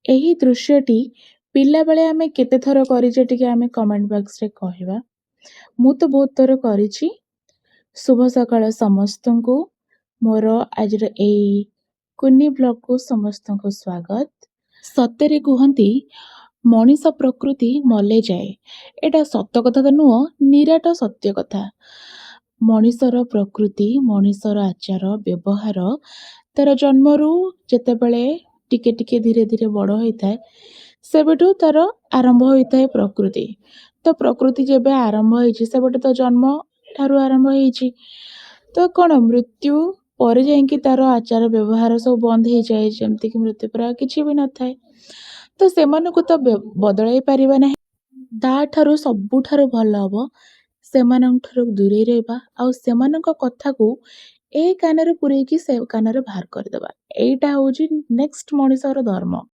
ଏହି ଦୃଶ୍ୟଟି ପିଲାବେଳେ ଆମେ କେତେଥର କରିଛେ ଟିକେ ଆମେ କମେଣ୍ଟ ବକ୍ସରେ କହିବା। ମୁଁ ତ ବହୁତ ଥର କରିଛି। ଶୁଭ ସକାଳ ସମସ୍ତଙ୍କୁ। ମୋର ଆଜିର ଏଇ କୁନି ବ୍ଲଗକୁ ସମସ୍ତଙ୍କୁ ସ୍ୱାଗତ। ସତରେ କୁହନ୍ତି ମଣିଷ ପ୍ରକୃତି ମଲେ ଯାଏ। ଏଇଟା ସତ କଥା ତ ନୁହଁ, ନିରାଟ ସତ୍ୟ କଥା। ମଣିଷର ପ୍ରକୃତି, ମଣିଷର ଆଚାର ବ୍ୟବହାର ତାର ଜନ୍ମରୁ ଯେତେବେଳେ ଟିକେ ଟିକେ ଧୀରେ ଧୀରେ ବଡ଼ ହୋଇଥାଏ, ସେବେଠୁ ତାର ଆରମ୍ଭ ହୋଇଥାଏ ପ୍ରକୃତି। ତ ପ୍ରକୃତି ଯେବେ ଆରମ୍ଭ ହେଇଛି ସେବେଠୁ ତ ଜନ୍ମ ଠାରୁ ଆରମ୍ଭ ହେଇଛି। ତ କ'ଣ ମୃତ୍ୟୁ ପରେ ଯାଇକି ତାର ଆଚାର ବ୍ୟବହାର ସବୁ ବନ୍ଦ ହେଇଯାଏ, ଯେମିତିକି ମୃତ୍ୟୁ ପରେ ଆଉ କିଛି ବି ନଥାଏ। ତ ସେମାନଙ୍କୁ ତ ବଦଳାଇ ପାରିବା ନାହିଁ। ତାଠାରୁ ସବୁଠାରୁ ଭଲ ହବ ସେମାନଙ୍କ ଠାରୁ ଦୂରେଇ ରହିବା, ଆଉ ସେମାନଙ୍କ କଥାକୁ ଏ କାନରେ ପୂରେଇକି ସେ କାନରେ ବାହାର କରିଦେବା। ଏଇଟା ହେଉଛି ନେକ୍ସଟ ମଣିଷର ଧର୍ମ।